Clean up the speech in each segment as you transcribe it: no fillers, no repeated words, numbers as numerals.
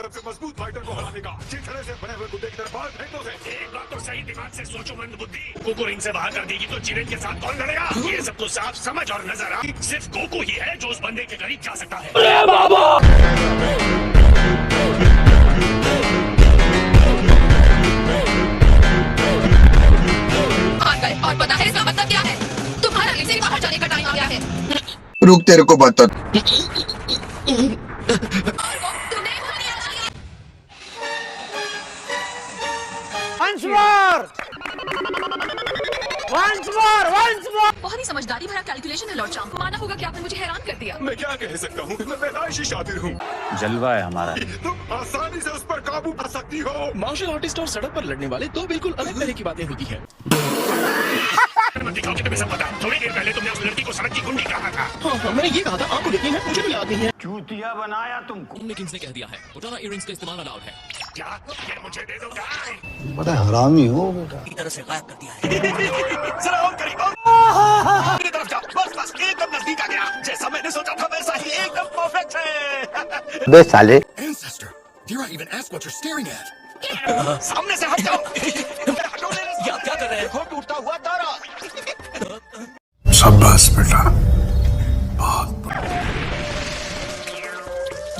तरफ से मजबूत फाइटर को हराने का। चिथड़े से बने हुए कुत्ते की तरफ बाहर फेंक दो उसे। एक बात तो सही दिमाग से सोचो मंद बुद्धि, कोको रिंग से बाहर कर देगी तो चिरेन के साथ कौन लड़ेगा? ये सब तो साफ समझ और नजर आ, सिर्फ कोको ही है जो उस बंदे के करीब जा सकता है। अरे बाबा! और पता है इसका मतलब क्या है? तुम्हारा रिंग से बाहर जाने का टाइम आ गया है। रुक, तेरे को बता। बहुत ही समझदारी भरा कैलकुलेशन है लॉर्ड चाम। माना होगा कि आपने मुझे हैरान कर दिया। मैं क्या कह सकता हूँ, मैं पैदाइशी शातिर हूँ। जलवा है हमारा। तुम आसानी से उस पर काबू पा सकती हो। मार्शल आर्टिस्ट और सड़क पर लड़ने वाले दो बिल्कुल अलग तरह की बातें होती है। दिखाओ कि तुम्हें सब पता। थोड़ी देर पहले तुमने उस लड़की को सड़क की गुंडी कहा था। हाँ, मैंने ये कहा था, आपको यकीन है? मुझे भी याद नहीं है। चूतिया बनाया तुमको। हमने किंग्स ने कह दिया है पुटाना इयररिंग्स का इस्तेमाल अलाउड है। क्या ये मुझे दे दो क्या? बड़ा हरामी हो बेटा। की तरह से गायब कर दिया है। जरा और करीब आओ। मेरी तरफ जाओ। बस एकदम नजदीक आ गया। जैसा मैंने सोचा था वैसा ही एकदम परफेक्ट है। बे साले। Ancestor, dare I even ask what you're staring at? सामने से हट जाओ। ये आप क्या कर रहे हैं? देखो टूटता हुआ तारा। शाबाश बेटा।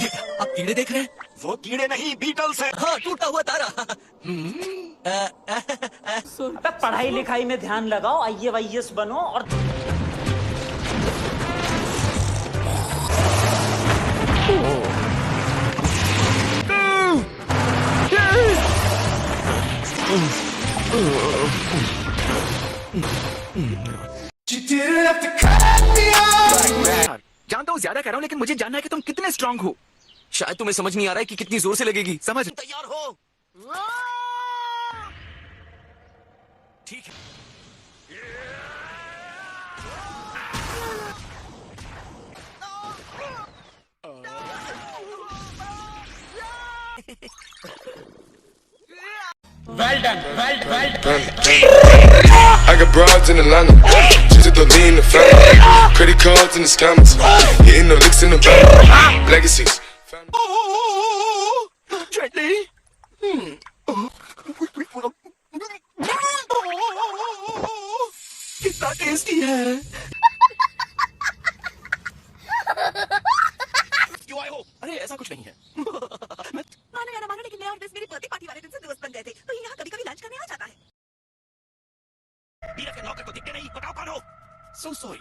ये क्या? आप कीड़े देख रहे हैं? वो कीड़े नहीं, बीटल्स हैं। हाँ, टूटा हुआ तारा। पढ़ाई लिखाई में ध्यान लगाओ, IAS बनो और जानता हूँ ज्यादा कह रहा हूँ, लेकिन मुझे जानना है कि तुम कितने स्ट्रांग हो। शायद तुम्हें समझ नहीं आ रहा है कि कितनी जोर से लगेगी। समझ तैयार हो? ठीक है। Well done. I got broads in Atlanta, just to lean in the family. Credit cards and the scammers, hitting the licks in the bank. Legacies. Gently. कितना टेस्टी है। क्यों आए हो? अरे ऐसा कुछ नहीं है। मानो या ना मानो, लेकिन मैं और मेरी बर्थडे पार्टी वाले दिन से दोस्त बन गए थे, तो ये यहाँ कभी-कभी लंच करने आ जाता है। बीरस के नौकर को दिखते नहीं, बताओ कौन हो? So sorry.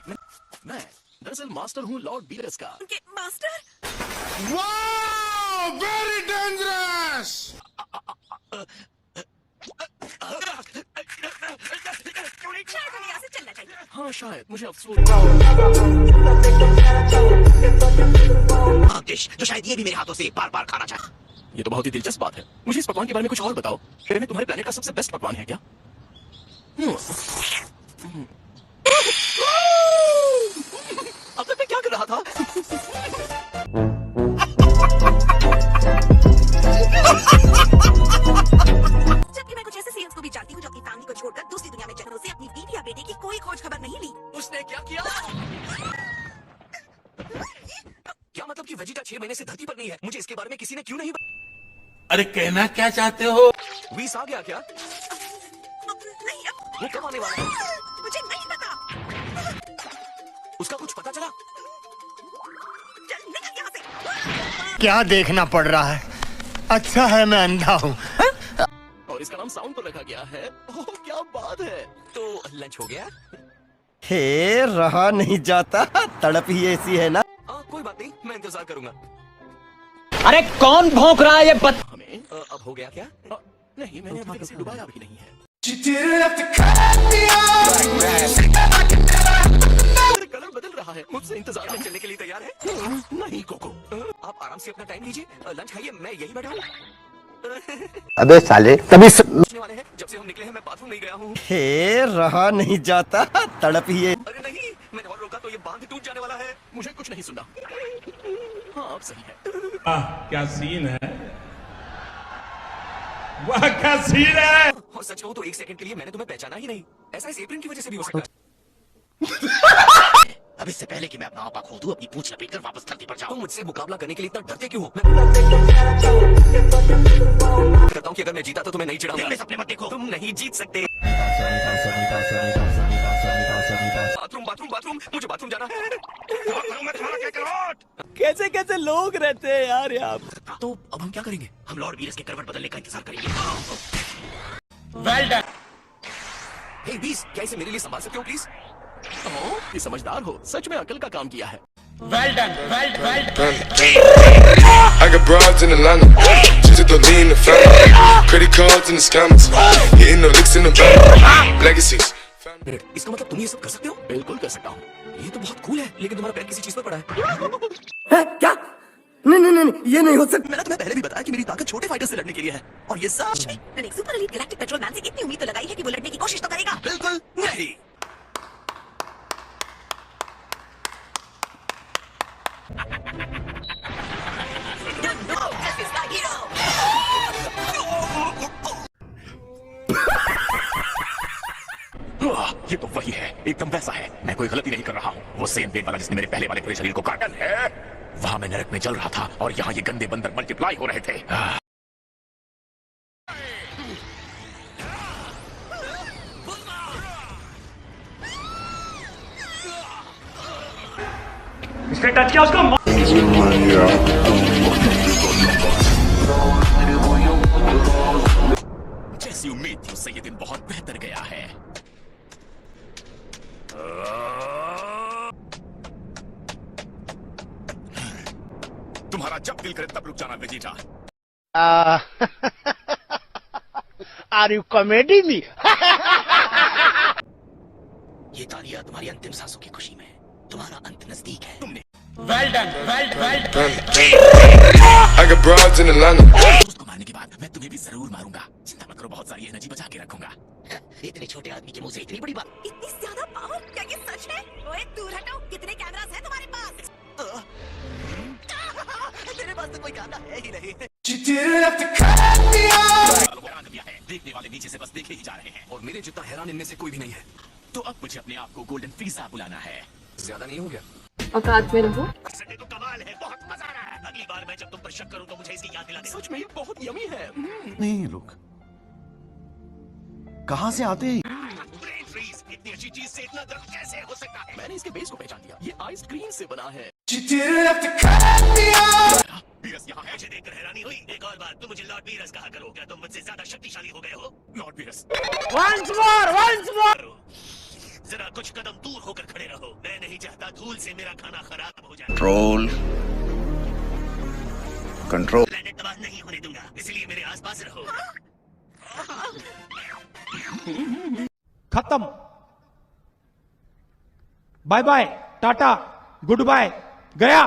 मैं दरअसल मास्टर हूँ लॉर्ड बीरस का। उनके मास्टर? Wow, very dangerous. शायद हमें यहाँ से चलना चाहिए। हाँ शायद, मुझे अफसोस। डिश जो शायद ये भी मेरे हाथों से बार-बार खाना चाहे। ये तो बहुत ही दिलचस्प बात है। मुझे इस पकवान के बारे में कुछ और बताओ। क्या में तुम्हारे प्लेनेट का सबसे बेस्ट पकवान है क्या? अब तक मैं क्या कर रहा था? जबकि मैं कुछ ऐसे सेल्स को भी जानती हूँ जो अपनी फैमिली को छोड़कर दूसरी दुनिया में जनों से अपनी बीवी या बेटे की कोई खोज खबर नहीं ली। उसने क्या किया? क्या मतलब कि वेजिटा 6 महीने से धरती पर नहीं है? मुझे इसके बारे में किसी ने क्यों नहीं अरे कहना क्या चाहते हो? वीस आ गया क्या? नहीं, अब वो कब आने वाला है? मुझे नहीं पता। उसका कुछ पता चला? चल निकल यहाँ से। क्या देखना पड़ रहा है? अच्छा है मैं अंधा हूँ। और इसका नाम साउंड पर रखा गया है। ओह क्या बात है। तो लंच हो गया? हे रहा नहीं जाता, तड़प ही ऐसी है ना। कोई बात नहीं, मैं इंतजार करूंगा। अरे कौन भौंक रहा है ये हमें अब हो गया क्या? नहीं, मैंने अभी तक इसे डुबाया भी नहीं है। कलर बदल रहा है। मुझसे इंतजार में चलने के लिए तैयार है? नहीं कोको, आप आराम से अपना टाइम लीजिए, लंच खाइए, मैं यही बैठा हूँ। अबे साले, तभी पूछने वाले हैं, जब से हम निकले हैं मैं बाथरूम नहीं गया हूँ। हे रहा नहीं जाता, तड़प ही है। अरे नहीं, मैंने और रोका तो ये बांध टूट जाने वाला है। मुझे कुछ नहीं सुनना। हाँ अब सही है। क्या सीन है? वाह क्या सीन है! और सच कहूँ तो एक सेकंड के लिए मैंने तुम्हें पहचाना ही नहीं। ऐसा इस एप्रिन की वजह से भी हो सकता है। अब इससे पहले कि मैं अपना आपा खो दूं, अपनी पूंछ लपेटकर वापस धरती पर जाओ। तुम मुझसे मुकाबला करने के लिए इतना डरते क्यों हो? कि अगर मैं जीता तो तुम्हें नहीं चिढ़ाऊंगा। मेरे सपने मत देखो। तुम नहीं जीत सकते। बाथरूम बाथरूम बाथरूम, मुझे बाथरूम जाना है। मैं तुम्हारा क्या करूं? कैसे कैसे लोग रहते हैं यार यहाँ। तो अब हम क्या करेंगे? हम लॉर्ड वीरस के करवट बदलने का इंतजार करेंगे। Well done. हे बीस, क्या इसे मेरे लिए संभाल सकते हो प्लीज? ओह, ये समझदार हो, सच में अकल का काम किया है। Well done, well done. I got broads in Atlanta, just to lean the family. Credit cards and the scammers, hitting the licks in the bank. Legacies. Minute, इसका मतलब तुम ये सब कर सकते हो? बिल्कुल कर सकता हूँ। ये तो बहुत कूल है, लेकिन तुम्हारा पैर किसी चीज पर पड़ा है। क्या? नहीं, ये नहीं हो सकता। मैंने तुम्हें पहले भी बताया कि मेरी ताकत छोटे फाइटर से लड़ने के लिए है, और ये सच है। मैंने एक सुपर एलीट गैलेक्टिक पेट्रोलमैन से इतनी उम्मीद तो लगाई है कि वो लड़ने की कोशिश तो करेगा। बिल्कुल नहीं। No, this is my hero. ये तो वही है, एकदम वैसा है। मैं कोई गलती नहीं कर रहा हूँ। वो सेम पेट वाला जिसने मेरे पहले वाले पूरे शरीर को काटा है, वहां मैं नरक में जल रहा था और यहाँ ये गंदे बंदर मल्टीप्लाई हो रहे थे। इसने टच किया उसको। जैसी उम्मीद थी उससे ये दिन बहुत बेहतर गया है। तुम्हारा जब दिल करे तब रुक जाना Vegeta. Are you comedy me? ये तालियां तुम्हारी अंतिम सांसों की खुशी में। तुम्हारा अंत नजदीक है। तुमने well done, well done. I got broads in Atlanta. उसको मारने के बाद मैं तुम्हें भी जरूर मारूंगा। चिंता मत करो, बहुत सारी एनर्जी बचा के रखूंगा। इतने छोटे आदमी के मुंह से इतनी बड़ी बात। इतनी ज्यादा पावर, क्या ये सच है? ओए दूर हटो, कितने कैमरास हैं तुम्हारे पास? तेरे पास तो कोई कैमरा है ही नहीं। देखने वाले नीचे से बस देखे ही जा रहे हैं। और मेरे जितना हैरान इनमें से कोई भी नहीं है। तो अब मुझे अपने आप को गोल्डन फ्रीजा बुलाना है। ज्यादा नहीं हो गया? औकात में रहो। संडे तो कमाल है, बहुत मजा आ रहा है। अगली बार मैं जब तुम पर शक करूं तो मुझे इसकी याद दिला देना। सच में ये बहुत यमी है। नहीं लोग कहाँ से आते हैं? ब्रेन फ्रीज, इतनी अच्छी चीज से इतना दर्द कैसे हो सकता है? मैंने इसके बेस को पहचान लिया। ये आइसक्रीम से बना है। वीरस यहाँ है। मुझे देखकर हैरानी हुई। एक और बात, तुम मुझे लॉर्ड वीरस कहा करो। क्या तुम मुझसे ज्यादा शक्तिशाली हो गए हो? Lord Beerus. Once more. जरा कुछ कदम दूर होकर खड़े रहो। मैं नहीं चाहता धूल से मेरा खाना खराब हो जाए। कंट्रोल। प्लेनेट तबाह नहीं होने दूंगा, इसलिए मेरे आसपास रहो। खत्म। Bye bye, tata, good bye, गया।